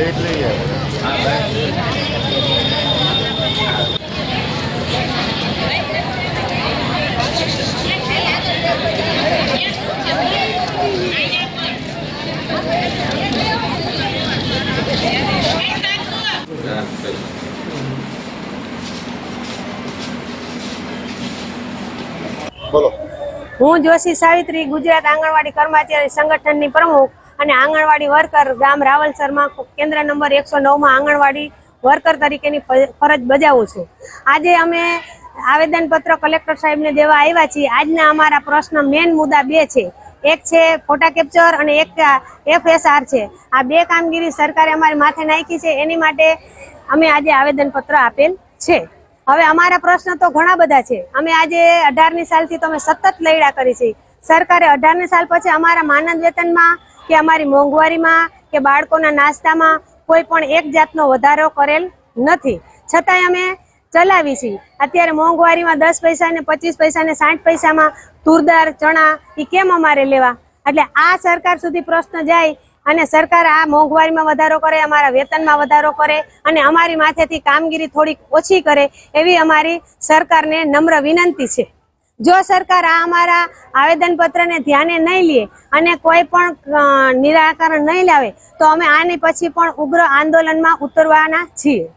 Plate લઈ બોલો। હું જોશી સાવિત્રી ગુજરાત આંગણવાડી કર્મચારી સંગઠનની પ્રમુખ અને આંગણવાડી વર્કર ગામ રાવલસરમાં કેન્દ્ર નંબર 109 આંગણવાડી વર્કર તરીકેની ફરજ બજાવું છું। આજે અમે આવેદનપત્ર કલેક્ટર સાહેબને દેવા આવ્યા છીએ। આજના અમારા પ્રશ્ન મેન મુદ્દા બે છે, એક છે ફોટા કેપ્ચર અને એક FSR છે। આ બે કામગીરી સરકારે અમારી માથે નાખી છે, એની માટે અમે આજે આવેદનપત્ર આપેલ છે। હવે અમારા પ્રશ્ન તો ઘણા બધા છે। અમે આજે 18મી સાલથી તો અમે સતત લડ્યા કરી છે। સરકારે 18મી સાલ પછી અમારા માનદ વેતનમાં કે અમારી મોંઘવારીમાં કે બાળકોના નાસ્તામાં કોઈ પણ એક જાતનો વધારો કરેલ નથી, છતાંય અમે ચલાવી છીએ। અત્યારે મોંઘવારીમાં 10 પૈસા ને 25 પૈસા ને 60 પૈસામાં તુરદાર ચણા એ કેમ અમારે લેવા? એટલે આ સરકાર સુધી પ્રશ્ન જાય અને સરકાર આ મોંઘવારીમાં વધારો કરે, અમારા વેતનમાં વધારો કરે અને અમારી માથેથી કામગીરી થોડીક ઓછી કરે એવી અમારી સરકારને નમ્ર વિનંતી છે। જો સરકાર આ અમારા આવેદનપત્રને ધ્યાને નહીં લે અને કોઈ પણ નિરાકરણ નહીં લાવે તો અમે આની પછી પણ ઉગ્ર આંદોલનમાં ઉતરવાના છીએ।